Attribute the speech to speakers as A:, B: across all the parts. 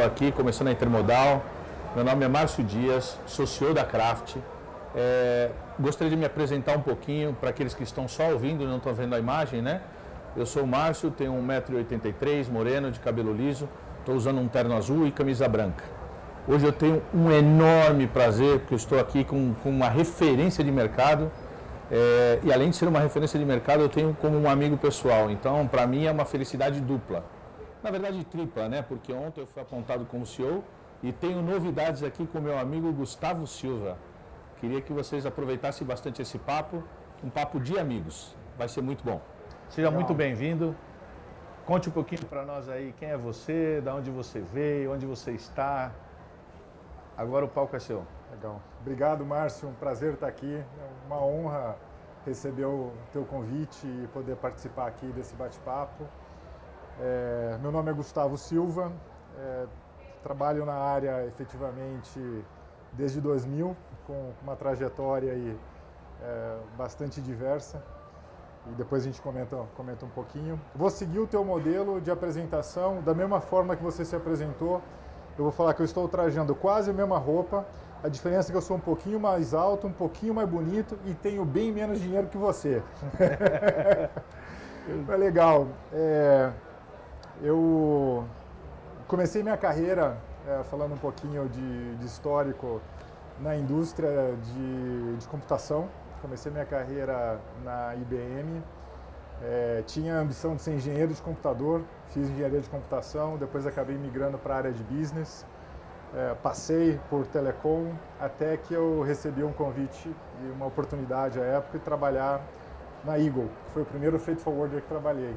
A: aqui, começando a Intermodal. Meu nome é Márcio Dias, sou CEO da Craft. Gostaria de me apresentar um pouquinho para aqueles que estão só ouvindo e não estão vendo a imagem, né? Eu sou o Márcio, tenho 1,83 m, moreno, de cabelo liso, estou usando um terno azul e camisa branca. Hoje eu tenho um enorme prazer, porque eu estou aqui com uma referência de mercado, e além de ser uma referência de mercado, eu tenho como um amigo pessoal. Então, para mim, é uma felicidade dupla. Na verdade, tripla, né? Porque ontem eu fui apontado como CEO e tenho novidades aqui com o meu amigo Gustavo Silva. Queria que vocês aproveitassem bastante esse papo, um papo de amigos. Vai ser muito bom. Seja muito bem-vindo. Conte um pouquinho para nós aí quem é você, de onde você veio, onde você está. Agora o palco é seu.
B: Legal. Obrigado, Márcio. Um prazer estar aqui. É uma honra receber o teu convite e poder participar aqui desse bate-papo. Meu nome é Gustavo Silva. Trabalho na área efetivamente desde 2000, com uma trajetória aí, bastante diversa. E depois a gente comenta um pouquinho. Vou seguir o teu modelo de apresentação da mesma forma que você se apresentou. Eu vou falar que eu estou trajando quase a mesma roupa. A diferença é que eu sou um pouquinho mais alto, um pouquinho mais bonito e tenho bem menos dinheiro que você. É legal. Eu comecei minha carreira, falando um pouquinho de histórico, na indústria de computação. Comecei minha carreira na IBM. Tinha a ambição de ser engenheiro de computador, fiz engenharia de computação, depois acabei migrando para a área de business. Passei por telecom até que eu recebi um convite e uma oportunidade à época de trabalhar na Eagle, que foi o primeiro freight forwarder que trabalhei.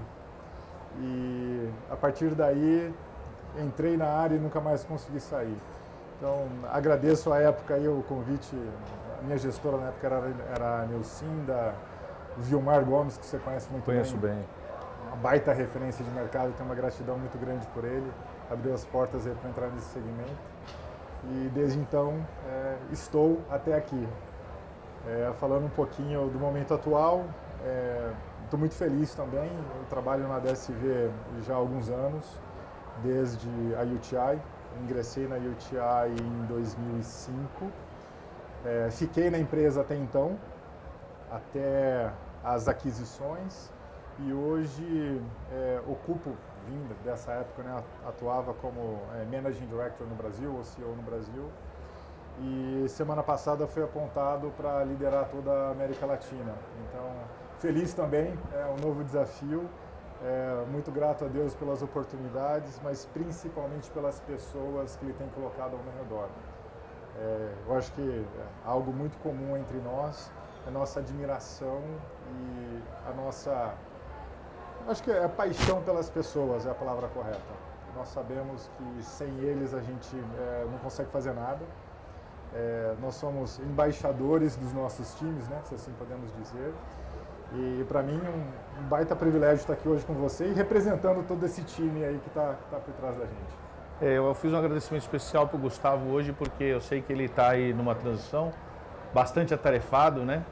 B: E a partir daí entrei na área e nunca mais consegui sair. Então agradeço à época aí o convite, a minha gestora na época era a Nilcinda, o Vilmar Gomes, que você conhece muito bem.
A: Conheço bem.
B: Uma baita referência de mercado, tenho uma gratidão muito grande por ele, abriu as portas aí para entrar nesse segmento. E desde então estou até aqui. Falando um pouquinho do momento atual, estou muito feliz também. Eu trabalho na DSV já há alguns anos, desde a UTI. Ingressei na UTI em 2005. Fiquei na empresa até então, até as aquisições. E hoje ocupo, vindo dessa época, né, atuava como Managing Director no Brasil, ou CEO no Brasil. E semana passada fui apontado para liderar toda a América Latina. Então, feliz também, é um novo desafio. Muito grato a Deus pelas oportunidades, mas principalmente pelas pessoas que Ele tem colocado ao meu redor. Eu acho que algo muito comum entre nós é a nossa admiração e a nossa... Acho que a paixão pelas pessoas é a palavra correta. Nós sabemos que sem eles a gente não consegue fazer nada. Nós somos embaixadores dos nossos times, né, se assim podemos dizer. E para mim um baita privilégio estar aqui hoje com você e representando todo esse time aí que está por trás da gente.
A: Eu fiz um agradecimento especial para o Gustavo hoje, porque eu sei que ele está aí numa transição bastante atarefado, né?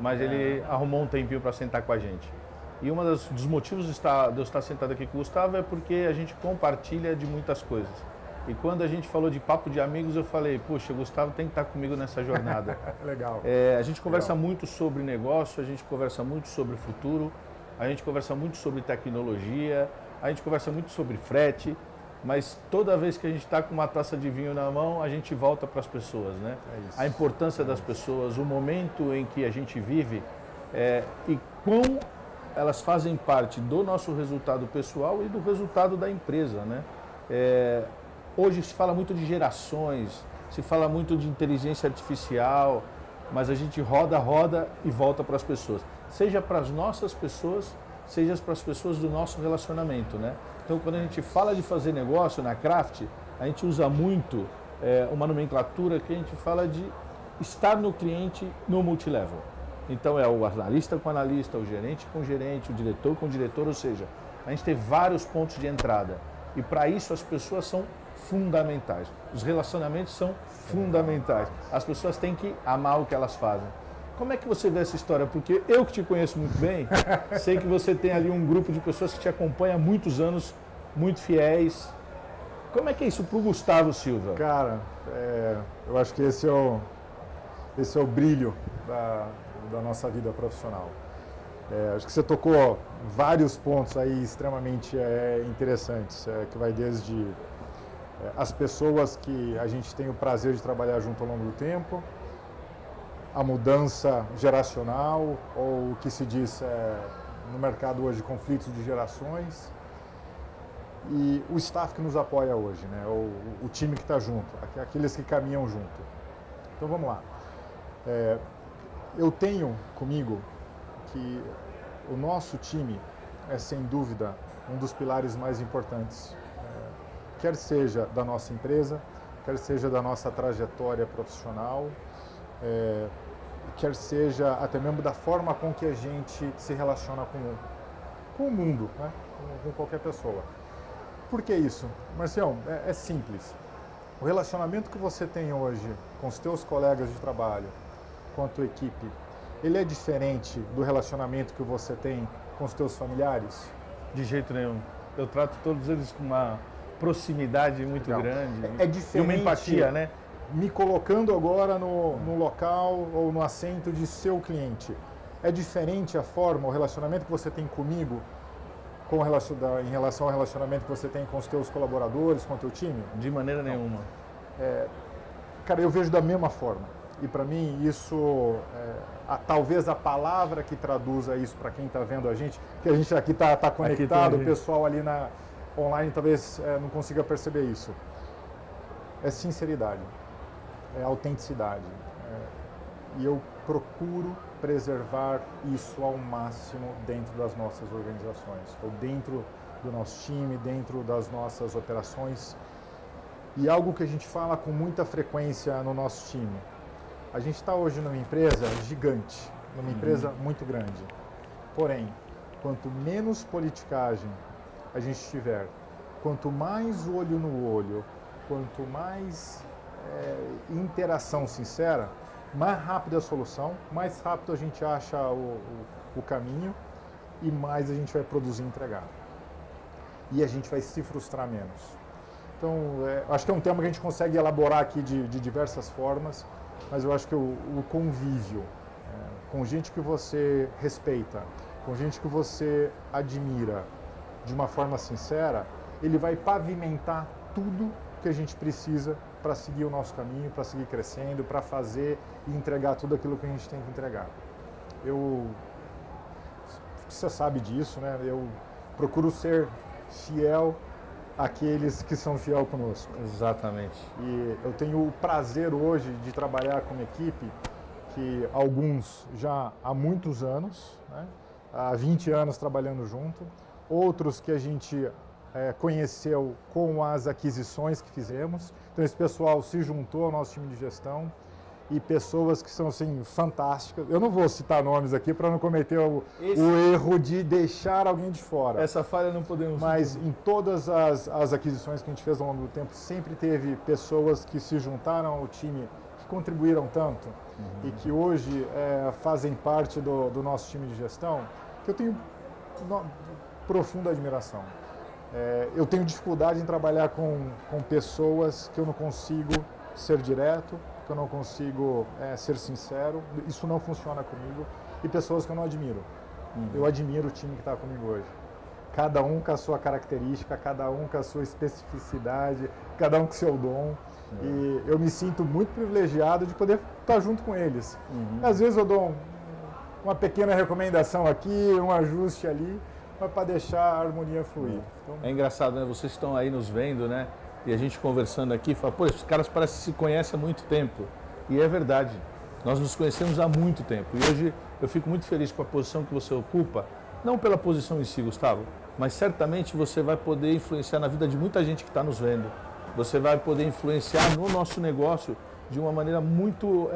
A: Mas ele arrumou um tempinho para sentar com a gente. E um dos motivos de eu estar sentado aqui com o Gustavo é porque a gente compartilha de muitas coisas. E quando a gente falou de papo de amigos, eu falei, puxa, o Gustavo tem que estar comigo nessa jornada.
B: Legal.
A: A gente conversa muito sobre negócio, a gente conversa muito sobre futuro, a gente conversa muito sobre tecnologia, a gente conversa muito sobre frete, mas toda vez que a gente está com uma taça de vinho na mão, a gente volta para as pessoas, né? A importância das pessoas, o momento em que a gente vive e quão elas fazem parte do nosso resultado pessoal e do resultado da empresa, né? Hoje se fala muito de gerações, se fala muito de inteligência artificial, mas a gente roda e volta para as pessoas. Seja para as nossas pessoas, seja para as pessoas do nosso relacionamento, né? Então, quando a gente fala de fazer negócio na Craft, a gente usa muito uma nomenclatura que a gente fala de estar no cliente no multilevel. Então, é o analista com analista, o gerente com gerente, o diretor com diretor, ou seja, a gente tem vários pontos de entrada. E para isso as pessoas são fundamentais. Os relacionamentos são fundamentais. As pessoas têm que amar o que elas fazem. Como é que você vê essa história? Porque eu que te conheço muito bem, sei que você tem ali um grupo de pessoas que te acompanha há muitos anos, muito fiéis. Como é que é isso para o Gustavo Silva?
B: Cara, eu acho que esse é o brilho da nossa vida profissional. Acho que você tocou vários pontos aí extremamente interessantes, que vai desde as pessoas que a gente tem o prazer de trabalhar junto ao longo do tempo, a mudança geracional, ou o que se diz no mercado hoje, conflitos de gerações, e o staff que nos apoia hoje, né? O time que está junto, aqueles que caminham junto. Então vamos lá. Eu tenho comigo que o nosso time é sem dúvida um dos pilares mais importantes, quer seja da nossa empresa, quer seja da nossa trajetória profissional, quer seja até mesmo da forma com que a gente se relaciona com o mundo, né? com qualquer pessoa. Por que isso? Marcião, é simples. O relacionamento que você tem hoje com os teus colegas de trabalho, com a tua equipe, ele é diferente do relacionamento que você tem com os teus familiares?
A: De jeito nenhum. Eu trato todos eles com uma proximidade muito grande.
B: É diferente.
A: E uma empatia, né?
B: Me colocando agora no local ou no assento de seu cliente. É diferente a forma, o relacionamento que você tem comigo em relação ao relacionamento que você tem com os teus colaboradores, com o teu time?
A: De maneira nenhuma.
B: Cara, eu vejo da mesma forma. E para mim isso, talvez a palavra que traduza isso para quem está vendo a gente, que a gente aqui está conectado, o pessoal ali online talvez não consiga perceber isso. É sinceridade, é autenticidade. E eu procuro preservar isso ao máximo dentro das nossas organizações, ou dentro do nosso time, dentro das nossas operações. E algo que a gente fala com muita frequência no nosso time. A gente está hoje numa empresa gigante, numa empresa muito grande. Porém, quanto menos politicagem a gente tiver, quanto mais olho no olho, quanto mais interação sincera, mais rápida a solução, mais rápido a gente acha o caminho e mais a gente vai produzir e entregar. E a gente vai se frustrar menos. Então, acho que é um tema que a gente consegue elaborar aqui de diversas formas, mas eu acho que o convívio com gente que você respeita, com gente que você admira de uma forma sincera, ele vai pavimentar tudo que a gente precisa para seguir o nosso caminho, para seguir crescendo, para fazer e entregar tudo aquilo que a gente tem que entregar. Você sabe disso, né? Eu procuro ser fiel àqueles que são fiel conosco.
A: Exatamente.
B: E eu tenho o prazer hoje de trabalhar com uma equipe que alguns já há muitos anos, né? Há 20 anos trabalhando junto, outros que a gente conheceu com as aquisições que fizemos. Então esse pessoal se juntou ao nosso time de gestão e pessoas que são assim fantásticas. Eu não vou citar nomes aqui para não cometer o erro de deixar alguém de fora.
A: Essa falha não podemos.
B: Mas em todas as aquisições que a gente fez ao longo do tempo, sempre teve pessoas que se juntaram ao time, que contribuíram tanto e que hoje fazem parte do nosso time de gestão, que eu tenho profunda admiração. Eu tenho dificuldade em trabalhar com pessoas que eu não consigo ser direto, que eu não consigo ser sincero, isso não funciona comigo, e pessoas que eu não admiro. Eu admiro o time que está comigo hoje. Cada um com a sua característica, cada um com a sua especificidade, cada um com o seu dom. E eu me sinto muito privilegiado de poder estar junto com eles. Às vezes eu dou uma pequena recomendação aqui, um ajuste ali, mas para deixar a harmonia fluir. Então...
A: É engraçado, né? Vocês estão aí nos vendo, né? E a gente conversando aqui, fala, pô, esses caras parecem que se conhecem há muito tempo. E é verdade, nós nos conhecemos há muito tempo. E hoje eu fico muito feliz com a posição que você ocupa, não pela posição em si, Gustavo, mas certamente você vai poder influenciar na vida de muita gente que está nos vendo. Você vai poder influenciar no nosso negócio de uma maneira muito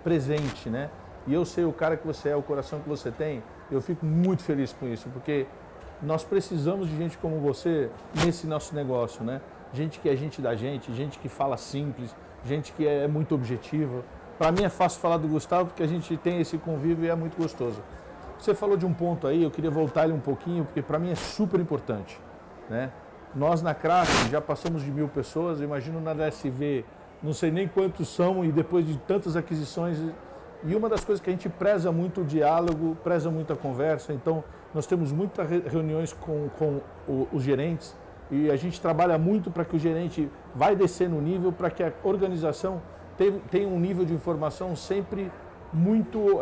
A: presente, né? E eu sei o cara que você é, o coração que você tem, eu fico muito feliz com isso, porque nós precisamos de gente como você nesse nosso negócio, né? Gente que é gente da gente que fala simples, gente que é muito objetiva. Para mim é fácil falar do Gustavo porque a gente tem esse convívio e é muito gostoso. Você falou de um ponto aí, eu queria voltar ele um pouquinho, porque para mim é super importante, né? Nós na Craft já passamos de 1.000 pessoas, eu imagino na DSV, não sei nem quantos são, e depois de tantas aquisições. E uma das coisas que a gente preza muito o diálogo, preza muito a conversa, então nós temos muitas reuniões com os gerentes e a gente trabalha muito para que o gerente vai descer no nível, para que a organização tenha um nível de informação sempre muito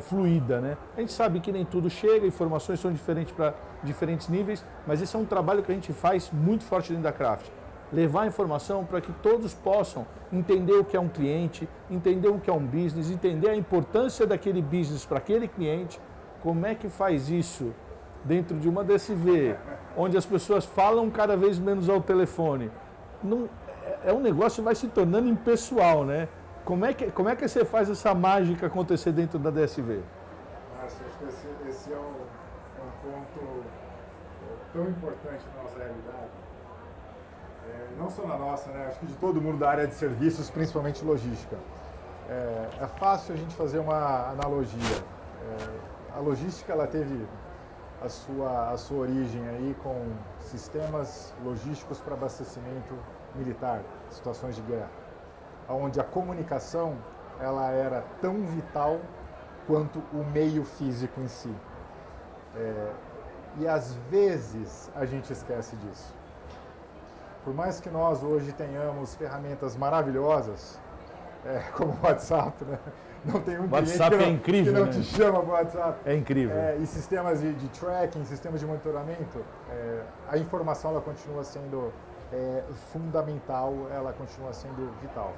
A: fluida, né? A gente sabe que nem tudo chega, informações são diferentes para diferentes níveis, mas esse é um trabalho que a gente faz muito forte dentro da Craft. Levar a informação para que todos possam entender o que é um cliente, entender o que é um business, entender a importância daquele business para aquele cliente, como é que faz isso dentro de uma DSV, onde as pessoas falam cada vez menos ao telefone. Não, é um negócio que vai se tornando impessoal, né? Como é que você faz essa mágica acontecer dentro da DSV?
B: Acho que esse é um ponto tão importante na nossa realidade. Não só na nossa, né? Acho que de todo mundo da área de serviços, principalmente logística. É fácil a gente fazer uma analogia. A logística ela teve a sua origem aí com sistemas logísticos para abastecimento militar, situações de guerra, onde a comunicação ela era tão vital quanto o meio físico em si. E às vezes a gente esquece disso. Por mais que nós hoje tenhamos ferramentas maravilhosas, como o WhatsApp, né? Não tem um
A: WhatsApp
B: cliente
A: incrível,
B: que não
A: né?
B: te chama para o WhatsApp.
A: É incrível.
B: E sistemas de tracking, sistemas de monitoramento, a informação ela continua sendo fundamental, ela continua sendo vital.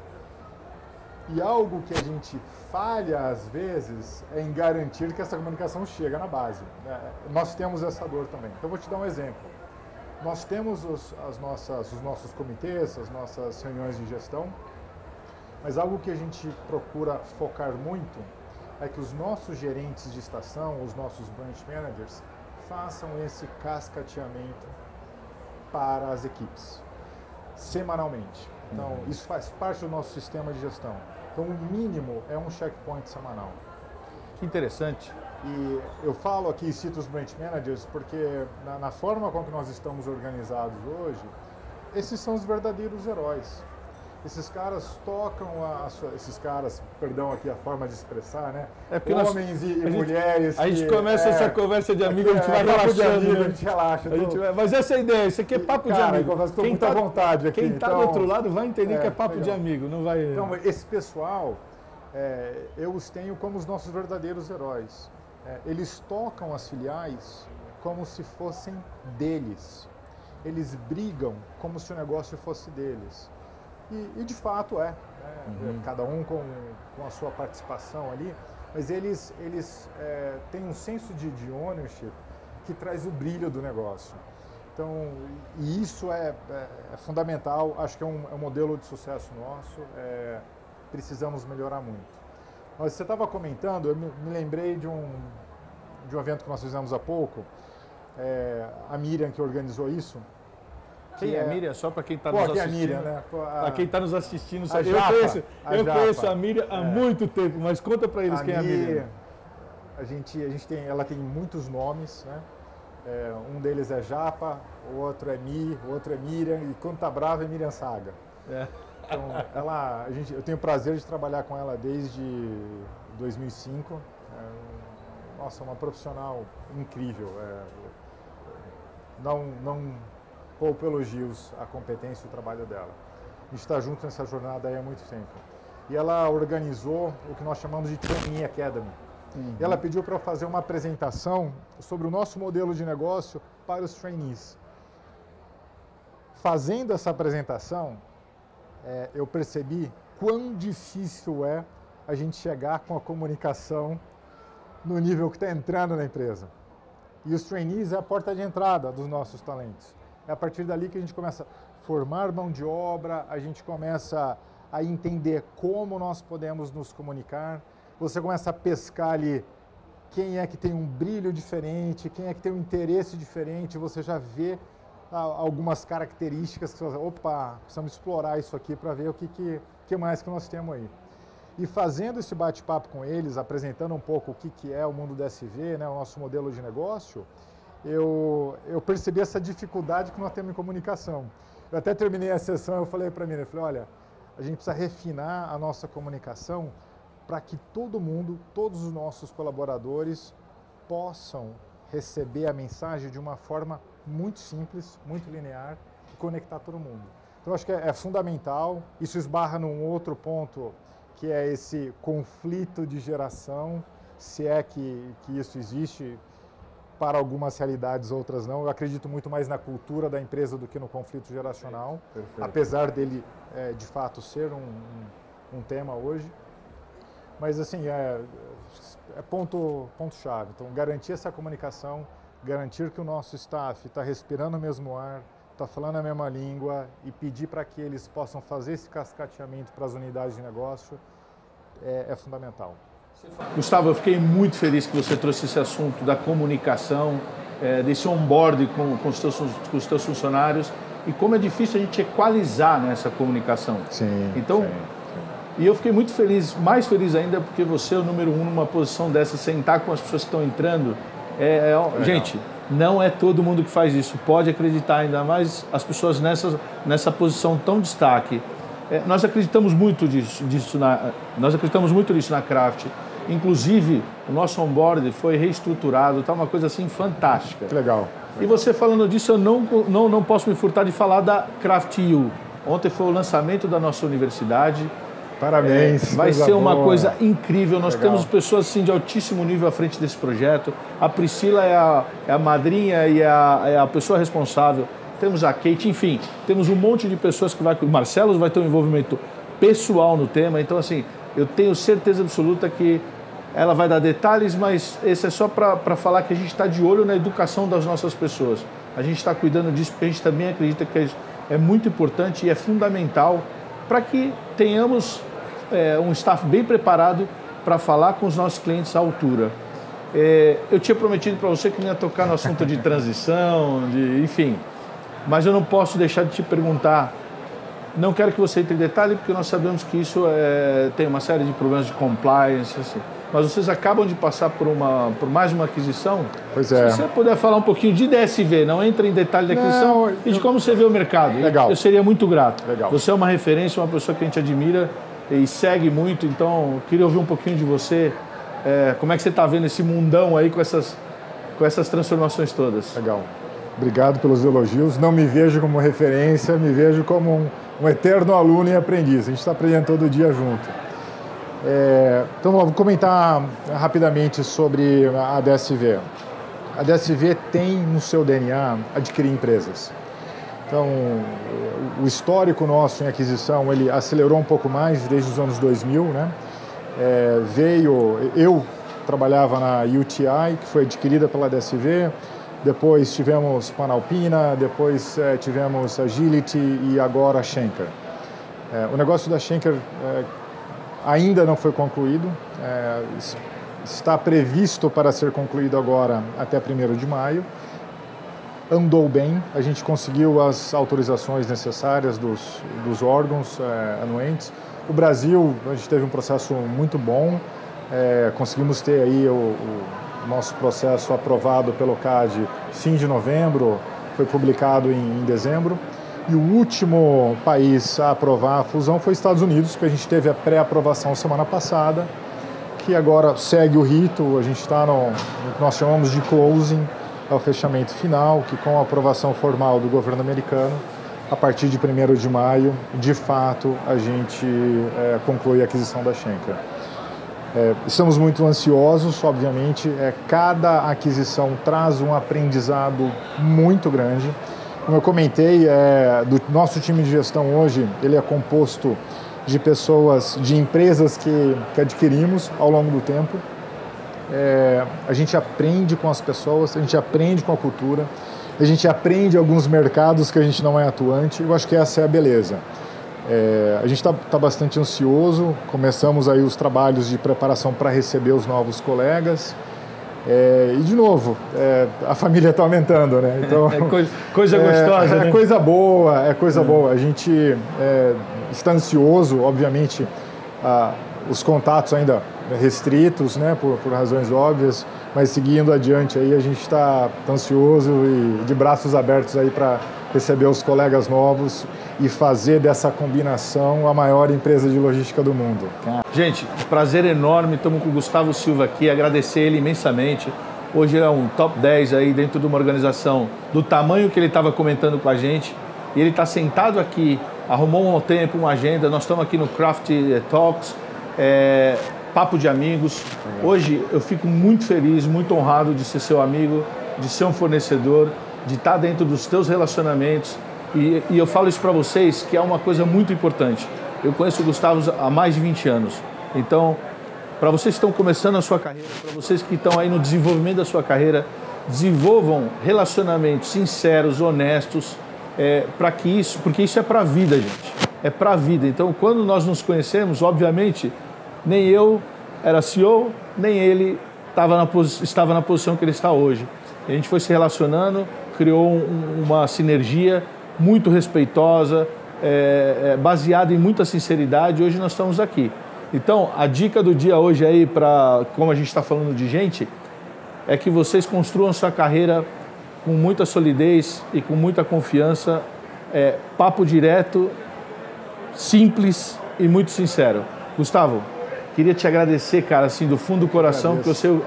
B: E algo que a gente falha às vezes é em garantir que essa comunicação chega na base. Nós temos essa dor também. Então, vou te dar um exemplo. Nós temos os nossos comitês, as nossas reuniões de gestão, mas algo que a gente procura focar muito é que os nossos gerentes de estação, os nossos branch managers, façam esse cascateamento para as equipes, semanalmente. Então, isso faz parte do nosso sistema de gestão. Então, o mínimo é um checkpoint semanal.
A: Que interessante.
B: E eu falo aqui, cito os branch managers, porque na forma com que nós estamos organizados hoje, esses são os verdadeiros heróis. Esses caras tocam esses caras, perdão aqui a forma de expressar, né? Homens e mulheres.
A: A gente começa essa conversa de amigo, a gente vai relaxando.
B: A gente relaxa.
A: Mas essa é a ideia, isso aqui é papo de amigo.
B: Estou muito à vontade aqui.
A: Quem está do outro lado vai entender que é papo de amigo, não vai...
B: Então, esse pessoal, eu os tenho como os nossos verdadeiros heróis. Eles tocam as filiais como se fossem deles. Eles brigam como se o negócio fosse deles. E de fato cada um com a sua participação ali, mas eles têm um senso de ownership que traz o brilho do negócio. Então, e isso é fundamental, acho que é um modelo de sucesso nosso, precisamos melhorar muito. Mas você estava comentando, eu me lembrei de um evento que nós fizemos há pouco, a Miriam que organizou isso.
A: Quem é a Miriam? Só para quem está nos assistindo.
B: A Miriam, né?
A: Para quem está nos assistindo.
B: Eu
A: conheço a Miriam há muito tempo, mas conta para eles quem é a Miriam.
B: Ela tem muitos nomes, né? Um deles é Japa, o outro é o outro é Miriam, e quando está brava é Miriam Saga. Então, eu tenho o prazer de trabalhar com ela desde 2005. Nossa, uma profissional incrível. Não pouco elogios à competência e o trabalho dela. A gente está junto nessa jornada aí há muito tempo. E ela organizou o que nós chamamos de Trainee Academy. E ela pediu para eu fazer uma apresentação sobre o nosso modelo de negócio para os trainees. Fazendo essa apresentação, eu percebi quão difícil é a gente chegar com a comunicação no nível que está entrando na empresa. E os trainees é a porta de entrada dos nossos talentos. É a partir dali que a gente começa a formar mão de obra, a gente começa a entender como nós podemos nos comunicar. Você começa a pescar ali quem é que tem um brilho diferente, quem é que tem um interesse diferente, você já vê algumas características que você fala, opa, precisamos explorar isso aqui para ver o que mais que nós temos aí. E fazendo esse bate-papo com eles, apresentando um pouco o que é o mundo DSV, né, o nosso modelo de negócio, eu percebi essa dificuldade que nós temos em comunicação. Eu até terminei a sessão, eu falei para mim, eu falei, olha, a gente precisa refinar a nossa comunicação para que todo mundo, todos os nossos colaboradores possam receber a mensagem de uma forma muito simples, muito linear e conectar todo mundo. Então, acho que é fundamental. Isso esbarra num outro ponto, que é esse conflito de geração, se é que isso existe. Para algumas realidades, outras não. Eu acredito muito mais na cultura da empresa do que no conflito geracional, perfeito. Apesar dele, de fato, ser um tema hoje. Mas, assim, é ponto-chave. Então, garantir essa comunicação, garantir que o nosso staff está respirando o mesmo ar, está falando a mesma língua e pedir para que eles possam fazer esse cascateamento para as unidades de negócio é fundamental.
A: Gustavo, eu fiquei muito feliz que você trouxe esse assunto da comunicação, desse onboard com os teus funcionários e como é difícil a gente equalizar nessa comunicação.
B: Sim,
A: então, sim. E eu fiquei muito feliz, mais feliz ainda, porque você é o número 1 numa posição dessa, sentar com as pessoas que estão entrando. Gente, não é todo mundo que faz isso, pode acreditar, ainda mais as pessoas nessa posição tão destaque. Nós acreditamos muito nisso na Kraft. Inclusive, o nosso onboard foi reestruturado, tá uma coisa assim fantástica.
B: Que legal.
A: E você falando disso, eu não posso me furtar de falar da Kraft.U. Ontem foi o lançamento da nossa universidade.
B: Parabéns.
A: Vai ser uma coisa incrível. Nós
B: legal.
A: Temos pessoas assim, de altíssimo nível à frente desse projeto. A Priscila é a madrinha e é a pessoa responsável. Temos a Kate, enfim, temos um monte de pessoas que o Marcelo vai ter um envolvimento pessoal no tema. Então, assim, eu tenho certeza absoluta que ela vai dar detalhes, mas esse é só para falar que a gente está de olho na educação das nossas pessoas. A gente está cuidando disso porque a gente também acredita que é muito importante e é fundamental para que tenhamos um staff bem preparado para falar com os nossos clientes à altura. Eu tinha prometido para você que não ia tocar no assunto de transição, enfim, mas eu não posso deixar de te perguntar. Não quero que você entre em detalhe, porque nós sabemos que isso tem uma série de problemas de compliance, assim. Mas vocês acabam de passar por mais uma aquisição.
B: Pois é.
A: Se você puder falar um pouquinho de DSV, não entra em detalhe da aquisição, e de como você vê o mercado.
B: Legal.
A: Eu seria muito grato.
B: Legal.
A: Você é uma referência, uma pessoa que a gente admira e segue muito, então eu queria ouvir um pouquinho de você. Como é que você está vendo esse mundão aí com essas transformações todas?
B: Legal. Obrigado pelos elogios. Não me vejo como referência, me vejo como um eterno aluno e aprendiz. A gente está aprendendo todo dia junto. Então, vou comentar rapidamente sobre a DSV. A DSV tem no seu DNA adquirir empresas. Então, o histórico nosso em aquisição, ele acelerou um pouco mais desde os anos 2000, né? Eu trabalhava na UTI, que foi adquirida pela DSV, depois tivemos Panalpina, depois tivemos Agility e agora a Schenker. O negócio da Schenker ainda não foi concluído, está previsto para ser concluído agora até 1º de maio. Andou bem, a gente conseguiu as autorizações necessárias dos órgãos anuentes. O Brasil, a gente teve um processo muito bom, conseguimos ter aí o nosso processo aprovado pelo CAD fim de novembro, foi publicado em dezembro. E o último país a aprovar a fusão foi os Estados Unidos, que a gente teve a pré-aprovação semana passada, que agora segue o rito, a gente está no que nós chamamos de closing, é o fechamento final, que com a aprovação formal do governo americano, a partir de 1º de maio, de fato, a gente conclui a aquisição da Schenker. Estamos muito ansiosos, obviamente, cada aquisição traz um aprendizado muito grande. Como eu comentei, do nosso time de gestão hoje, ele é composto de pessoas, de empresas que adquirimos ao longo do tempo. A gente aprende com as pessoas, a gente aprende com a cultura, a gente aprende alguns mercados que a gente não é atuante. Eu acho que essa é a beleza. A gente está bastante ansioso, começamos aí os trabalhos de preparação para receber os novos colegas. E de novo, a família está aumentando, né? Então,
A: coisa gostosa, né?
B: Coisa boa, coisa boa. A gente está ansioso, obviamente, os contatos ainda restritos, né, por razões óbvias, mas seguindo adiante aí, a gente está ansioso e de braços abertos aí para receber os colegas novos e fazer dessa combinação a maior empresa de logística do mundo.
A: Gente, prazer enorme, estamos com o Gustavo Silva aqui, agradecer ele imensamente. Hoje ele é um top 10 aí dentro de uma organização do tamanho que ele estava comentando com a gente. E ele está sentado aqui, arrumou um tempo, uma agenda, nós estamos aqui no Craft Talks, papo de amigos. Hoje eu fico muito feliz, muito honrado de ser seu amigo, de ser um fornecedor, de estar dentro dos teus relacionamentos. E eu falo isso para vocês, que é uma coisa muito importante. Eu conheço o Gustavo há mais de 20 anos. Então, para vocês que estão começando a sua carreira, para vocês que estão aí no desenvolvimento da sua carreira, desenvolvam relacionamentos sinceros, honestos, porque isso é para a vida, gente. É para a vida. Então, quando nós nos conhecemos, obviamente, nem eu era CEO, nem ele estava na posição que ele está hoje. A gente foi se relacionando, criou uma sinergia muito respeitosa, baseada em muita sinceridade. Hoje nós estamos aqui. Então, a dica do dia hoje aí, como a gente está falando de gente, é que vocês construam sua carreira com muita solidez e com muita confiança, papo direto, simples e muito sincero. Gustavo, queria te agradecer, cara, assim, do fundo do coração, porque eu sei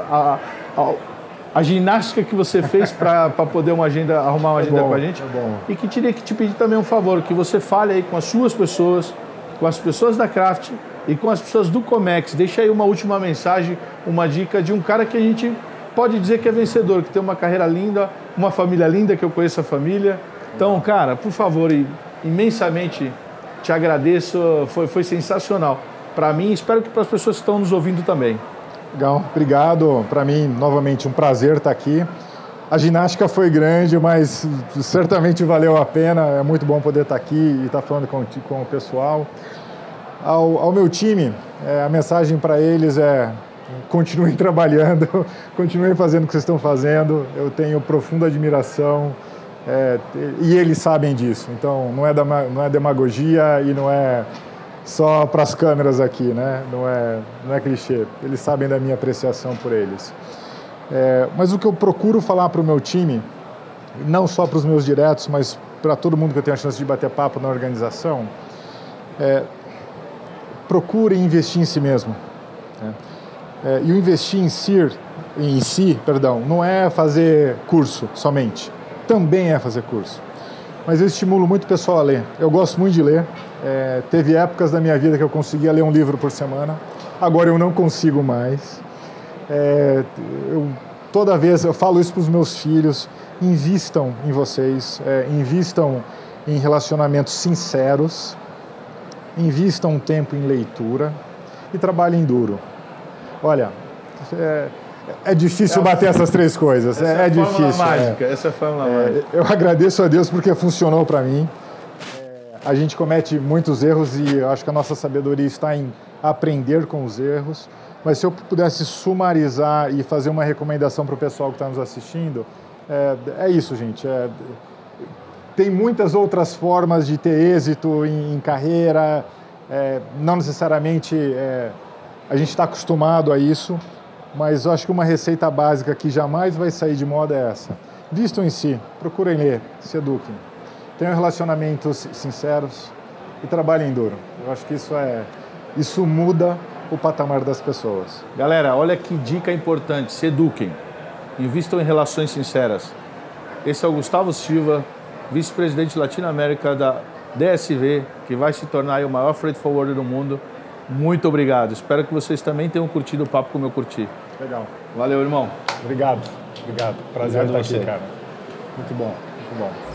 A: a ginástica que você fez para poder arrumar uma agenda com a gente. E que queria te pedir também um favor, que você fale aí com as suas pessoas, com as pessoas da Craft e com as pessoas do Comex. Deixa aí uma última mensagem, uma dica de um cara que a gente pode dizer que é vencedor, que tem uma carreira linda, uma família linda, que eu conheço a família. Então, cara, por favor, imensamente te agradeço, foi sensacional. Para mim, espero que para as pessoas que estão nos ouvindo também.
B: Legal, obrigado. Para mim, novamente, um prazer estar aqui. A ginástica foi grande, mas certamente valeu a pena. É muito bom poder estar aqui e estar falando com o pessoal. Ao meu time, a mensagem para eles é: continuem trabalhando, continuem fazendo o que vocês estão fazendo. Eu tenho profunda admiração e eles sabem disso. Então, não é demagogia e não é só para as câmeras aqui, né? Não é clichê. Eles sabem da minha apreciação por eles. Mas o que eu procuro falar para o meu time, não só para os meus diretos, mas para todo mundo que eu tenho a chance de bater papo na organização, procure investir em si mesmo. E o investir em si, não é fazer curso somente. Também é fazer curso. Mas eu estimulo muito o pessoal a ler. Eu gosto muito de ler. Teve épocas da minha vida que eu conseguia ler um livro por semana. Agora eu não consigo mais. Toda vez eu falo isso para os meus filhos: invistam em vocês, invistam em relacionamentos sinceros, invistam um tempo em leitura e trabalhem duro. Olha, é difícil bater essas três coisas. É difícil.
A: Mágica. Essa é a fórmula mágica.
B: Eu agradeço a Deus porque funcionou para mim. A gente comete muitos erros e eu acho que a nossa sabedoria está em aprender com os erros. Mas se eu pudesse sumarizar e fazer uma recomendação para o pessoal que está nos assistindo, é isso, gente. Tem muitas outras formas de ter êxito em carreira. Não necessariamente a gente está acostumado a isso, mas eu acho que uma receita básica que jamais vai sair de moda é essa. Vistam em si, procurem ler, se eduquem. Tenham relacionamentos sinceros e trabalhem duro. Eu acho que isso muda o patamar das pessoas.
A: Galera, olha que dica importante: se eduquem, invistam em relações sinceras. Esse é o Gustavo Silva, vice-presidente Latinoamérica da DSV, que vai se tornar aí o maior freight forwarder do mundo. Muito obrigado. Espero que vocês também tenham curtido o papo como eu curti.
B: Legal.
A: Valeu, irmão.
B: Obrigado. Prazer estar aqui, cara.
A: Muito bom.
B: Muito bom.